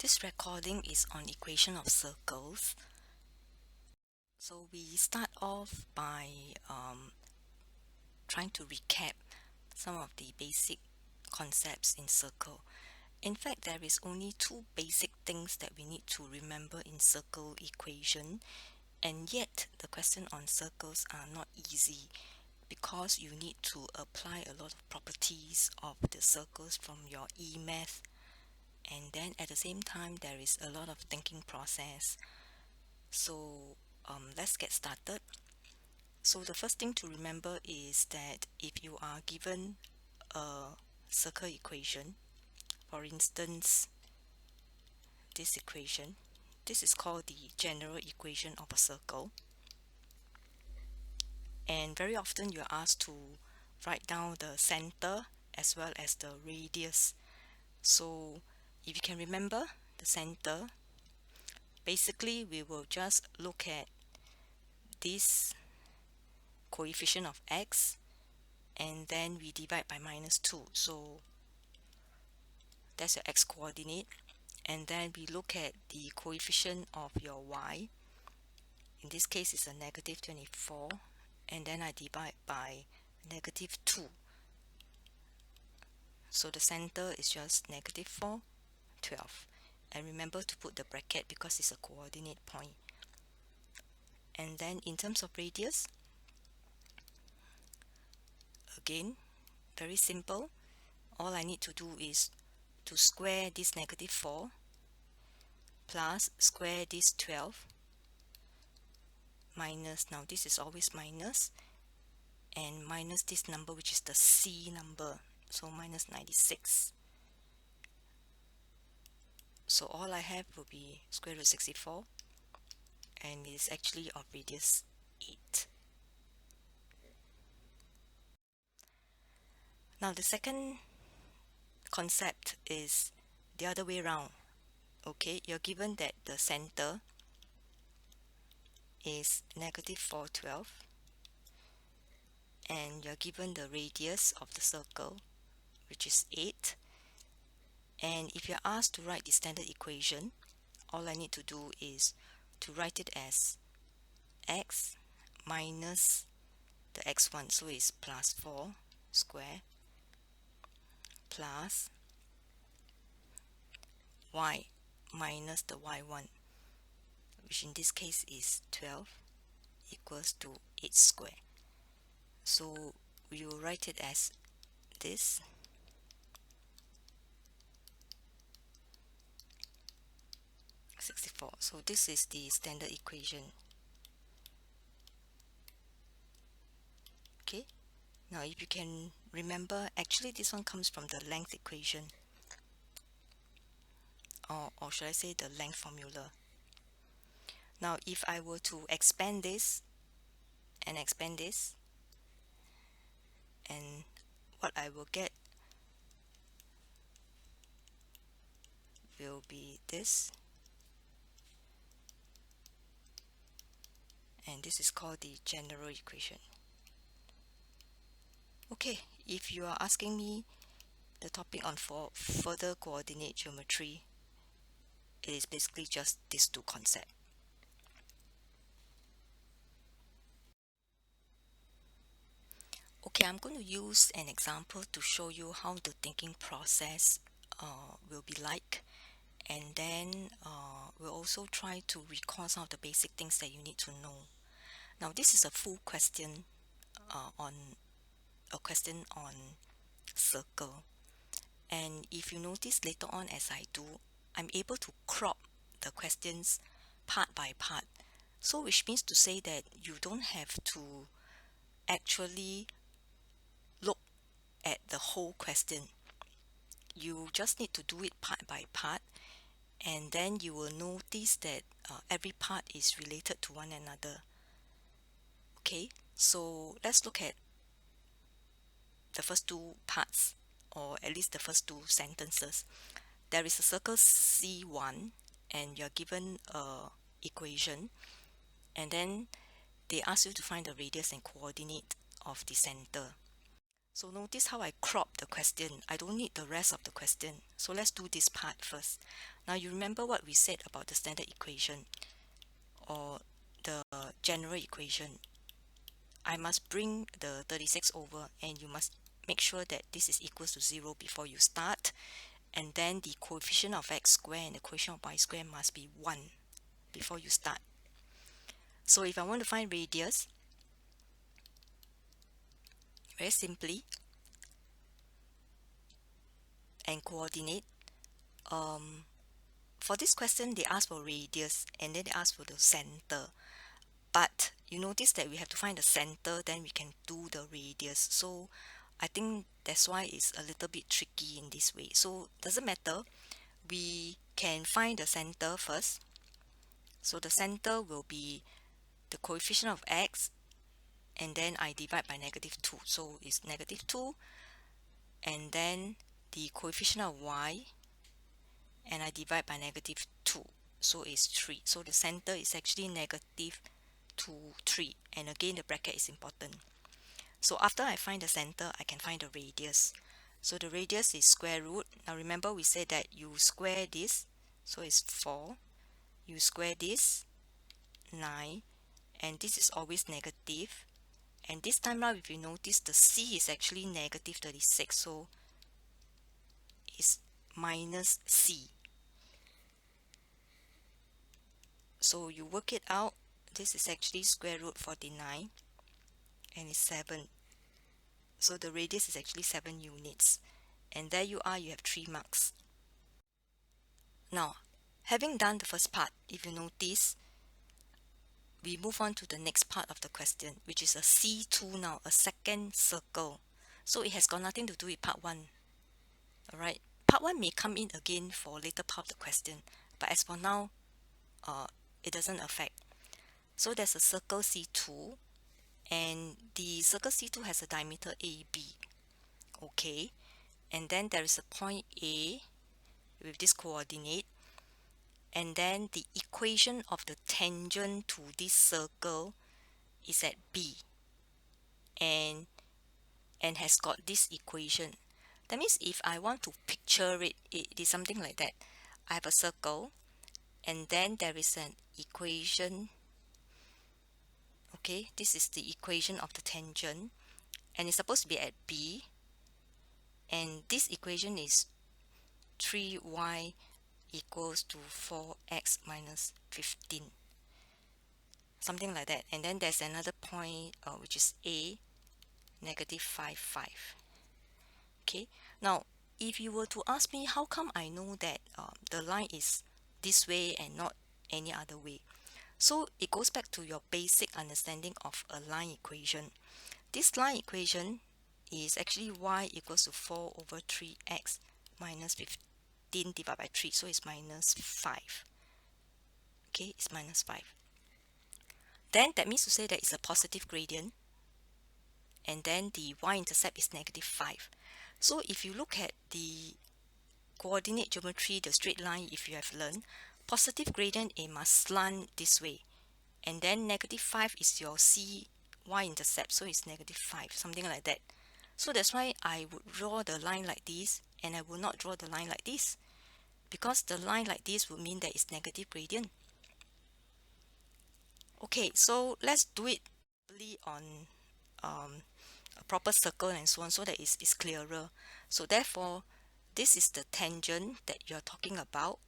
This recording is on equation of circles. So we start off by trying to recap some of the basic concepts in circle. In fact, there is only two basic things that we need to remember in circle equation, and yet the question on circles are not easy because you need to apply a lot of properties of the circles from your E-math, and then at the same time there is a lot of thinking process. So let's get started. So the first thing to remember is that if you are given a circle equation, for instance this equation, this is called the general equation of a circle, and very often you're asked to write down the center as well as the radius. So if you can remember the center, basically we will just look at this coefficient of x and then we divide by -2, so that's your x coordinate, and then we look at the coefficient of your y. In this case it's a -24, and then I divide by -2, so the center is just -4, 12, and remember to put the bracket because it's a coordinate point. And then in terms of radius, again very simple, all I need to do is to square this -4 plus square this 12 minus, now this is always minus, and minus this number which is the C number, so -96. So all I have will be square root 64, and it is actually of radius 8. Now the second concept is the other way around. Okay, you're given that the center is -412, and you're given the radius of the circle which is 8, and if you're asked to write the standard equation, all I need to do is to write it as x minus the x1, so it's +4 square plus y minus the y1, which in this case is 12, equals to 8 square. So we will write it as this, =64. So this is the standard equation. Okay, now if you can remember, actually this one comes from the length equation, or should I say the length formula. Now if I were to expand this and expand this, and what I will get will be this, and this is called the general equation. Okay, if you are asking me the topic on for further coordinate geometry, it is basically just these two concepts. Okay, I'm going to use an example to show you how the thinking process will be like, and then we'll also try to recall some of the basic things that you need to know. Now this is a full question on circle, and if you notice later on as I do, I'm able to crop the questions part by part, so which means to say that you don't have to actually look at the whole question. You just need to do it part by part, and then you will notice that every part is related to one another. Okay, so let's look at the first two parts, or at least the first two sentences. There is a circle C1 and you're given a equation, and then they ask you to find the radius and coordinate of the center. So notice how I crop the question. I don't need the rest of the question. So let's do this part first. Now you remember what we said about the standard equation or the general equation. I must bring the 36 over, and you must make sure that this is equal to 0 before you start, and then the coefficient of x squared and the coefficient of y squared must be 1 before you start. So if I want to find radius, very simply, and coordinate, for this question they ask for radius and then they ask for the center, but you notice that we have to find the center, then we can do the radius. So I think that's why it's a little bit tricky in this way. So doesn't matter, we can find the center first. So the center will be the coefficient of x, and then I divide by -2, so it's -2, and then the coefficient of y, and I divide by -2, so it's 3. So the center is actually -2, 3, and again the bracket is important. So after I find the center, I can find the radius. So the radius is square root. Now remember we said that you square this, so it's 4. You square this, 9, and this is always negative. And this time around, if you notice, the c is actually -36, so it's minus c. So you work it out, this is actually square root 49, and it's 7. So the radius is actually 7 units. And there you are, you have 3 marks. Now, having done the first part, if you notice, we move on to the next part of the question, which is a C2 now, a second circle. So it has got nothing to do with part 1. Alright, part 1 may come in again for later part of the question, but as for now, it doesn't affect. So there's a circle C2, and the circle C2 has a diameter AB. Okay, and then there is a point A with this coordinate, and then the equation of the tangent to this circle is at B, and has got this equation. That means if I want to picture it, it is something like that. I have a circle, and then there is an equation. Okay, this is the equation of the tangent, and it's supposed to be at B, and this equation is 3y equals to 4x minus 15, something like that. And then there's another point which is A, -5, 5. Okay, now if you were to ask me how come I know that the line is this way and not any other way, so it goes back to your basic understanding of a line equation. This line equation is actually y equals to 4 over 3x minus 15 divided by 3, so it's -5. Okay, it's -5. Then that means to say that it's a positive gradient, and then the y-intercept is -5. So if you look at the coordinate geometry, the straight line, if you have learned, positive gradient, it must slant this way, and then -5 is your c y-intercept, so it's -5, something like that. So that's why I would draw the line like this, and I will not draw the line like this, because the line like this would mean that it's negative gradient. Okay, so let's do it on a proper circle and so on, so that it's clearer. So therefore, this is the tangent that you're talking about,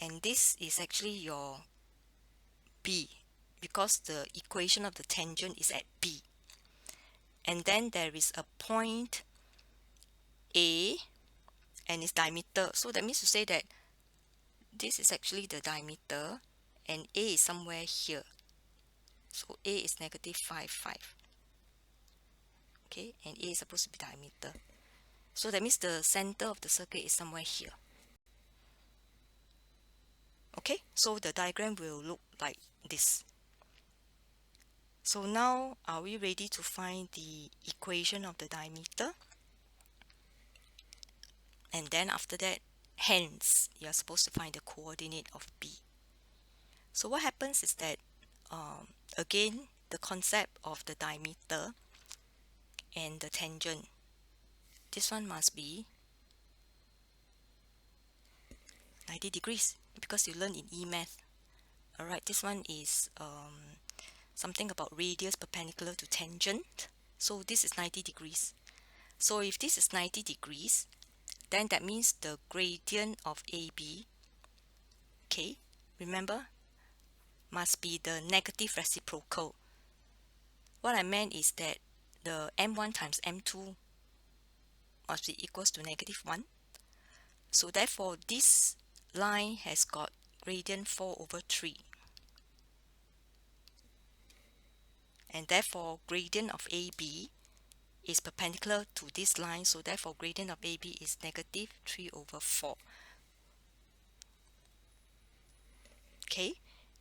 and this is actually your B, because the equation of the tangent is at B. And then there is a point A, and its diameter. So that means to say that this is actually the diameter, and A is somewhere here. So A is -5, 5. Okay, and A is supposed to be diameter. So that means the center of the circle is somewhere here. Okay, so the diagram will look like this. So now, are we ready to find the equation of the diameter? And then after that, hence, you're supposed to find the coordinate of B. So what happens is that, again, the concept of the diameter and the tangent. This one must be 90 degrees because you learn in E-math. Alright, this one is something about radius perpendicular to tangent. So this is 90 degrees. So if this is 90 degrees, then that means the gradient of AB, okay, remember, must be the negative reciprocal. What I meant is that the m1 times m2 must be equals to -1. So therefore, this line has got gradient 4/3. And therefore, gradient of AB is perpendicular to this line. So therefore, gradient of AB is -3/4. Okay,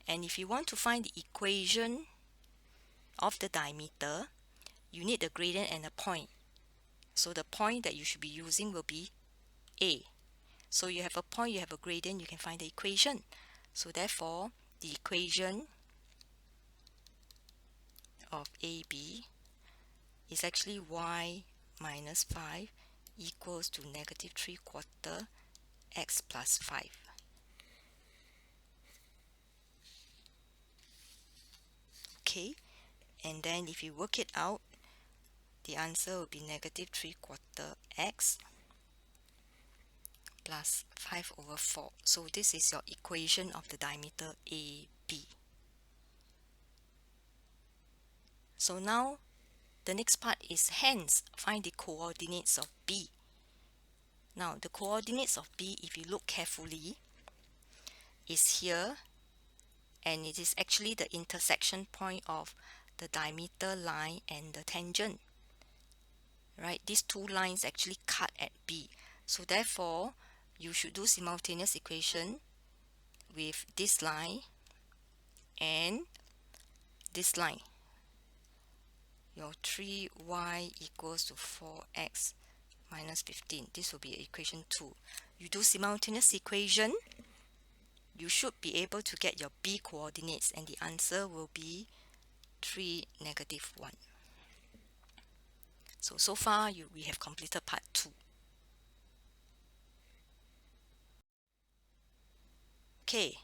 and if you want to find the equation of the diameter, you need the gradient and a point. So the point that you should be using will be A. So you have a point, you have a gradient, you can find the equation. So therefore, the equation of AB is actually y minus 5 equals to -3/4 x plus 5. Okay, and then if you work it out, the answer will be -3/4 x plus 5/4. So this is your equation of the diameter AB. So now the next part is hence find the coordinates of B. Now the coordinates of B, if you look carefully, is here, and it is actually the intersection point of the diameter line and the tangent. Right, these two lines actually cut at B. So therefore, you should do simultaneous equation with this line and this line. Your 3y equals to 4x minus 15. This will be equation 2. You do simultaneous equation, you should be able to get your B coordinates, and the answer will be 3, -1. So far we have completed part 2. Okay,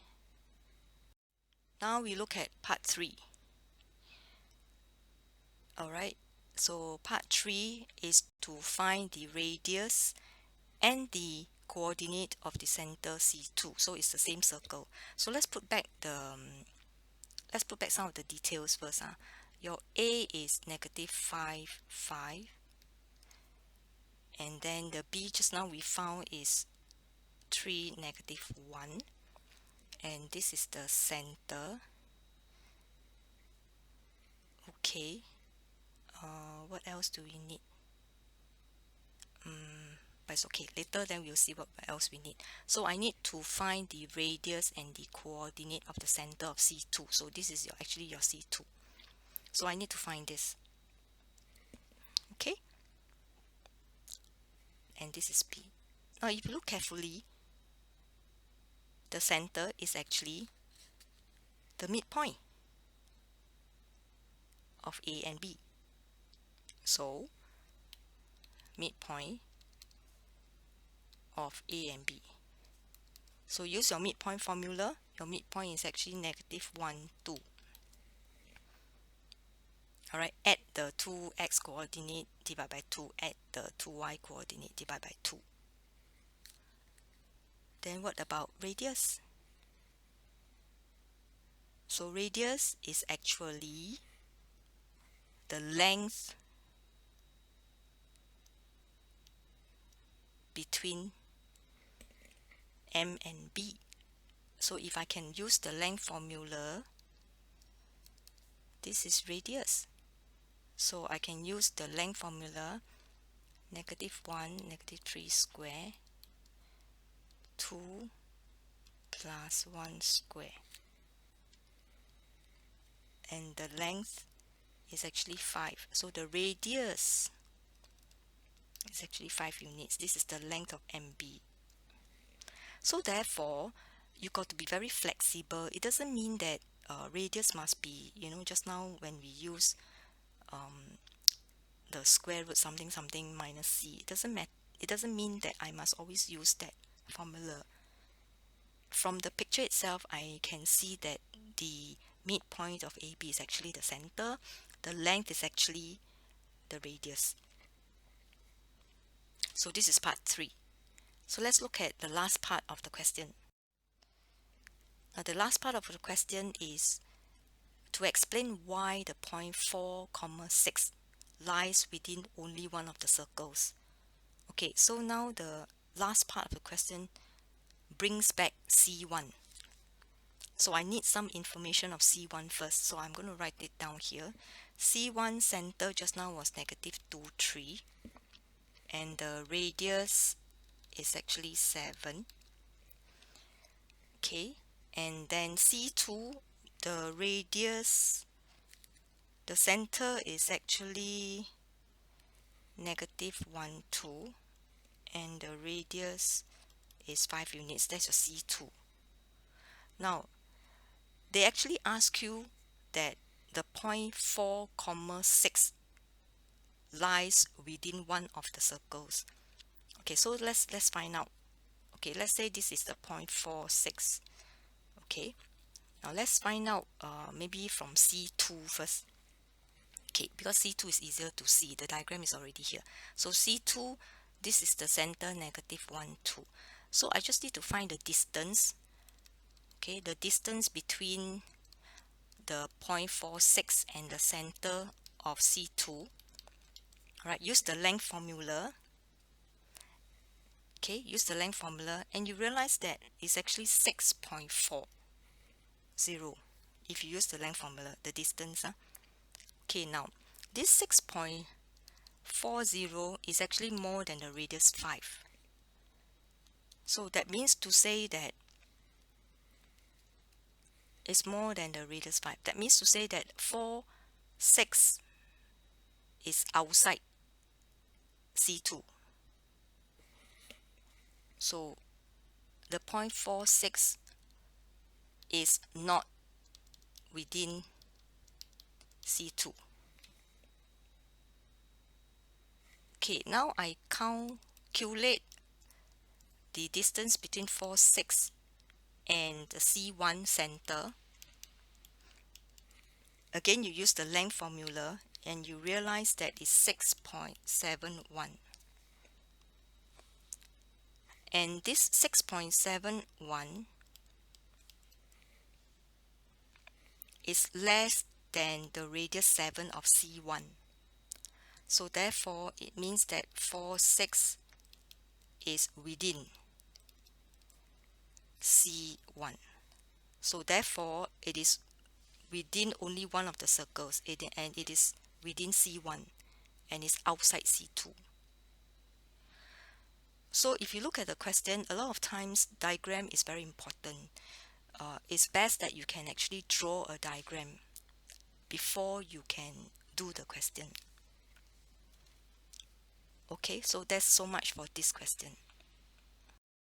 now we look at part 3. Alright, so part 3 is to find the radius and the coordinate of the center C2. So it's the same circle. So let's put back some of the details first. Your A is -5, 5. And then the B just now we found is 3, -1. And this is the center. Okay. What else do we need? But it's okay. Later then we'll see what else we need. So I need to find the radius and the coordinate of the center of C2. So this is actually your C2. So I need to find this. Okay. And this is B. Now if you look carefully, the center is actually the midpoint of A and B. So midpoint of A and B. So use your midpoint formula. Your midpoint is actually -1, 2. Alright, add the 2x coordinate, divide by 2, add the 2y coordinate, divide by 2. Then what about radius? So radius is actually the length between M and B. So if I can use the length formula, this is radius. So I can use the length formula, -1, -3 square, 2 plus 1 square. And the length is actually 5. So the radius is actually 5 units. This is the length of MB. So therefore, you got to be very flexible. It doesn't mean that radius must be, just now when we use the square root something something minus c, it doesn't mean that I must always use that formula. From the picture itself, I can see that the midpoint of AB is actually the center, the length is actually the radius. So this is part 3. So let's look at the last part of the question. Now the last part of the question is to explain why the point 4, 6 lies within only one of the circles. Okay, so now the last part of the question brings back C1. So I need some information of C1 first, so I'm going to write it down here. C1 center just now was -2, 3, and the radius is actually 7. Okay, and then C2, the radius, the center is actually -1, 2, and the radius is 5 units. That's your C2. Now, they actually ask you that the point 4, 6 lies within one of the circles. Okay, so let's find out. Okay, let's say this is the point 4, 6. Okay, now let's find out maybe from C2 first. Okay, because C2 is easier to see. The diagram is already here. So C2, this is the center, -1, 2. So I just need to find the distance. Okay, the distance between the point 4, 6 and the center of C2. Alright, use the length formula. Okay, use the length formula, and you realize that it's actually 6.40 if you use the length formula, the distance. Okay, now this 6.40 is actually more than the radius 5. So that means to say that it's more than the radius 5. That means to say that 4, 6 is outside C2. So the point 4, 6 is not within C2. Okay, now I calculate the distance between 4, 6 and the C1 center. Again, you use the length formula and you realize that it's 6.71. And this 6.71 is less than the radius 7 of C1. So therefore, it means that 4, 6 is within C1. So therefore, it is within only one of the circles, and it is within C1 and is outside C2. So if you look at the question, a lot of times diagram is very important. It's best that you can actually draw a diagram before you can do the question. Okay, so that's so much for this question.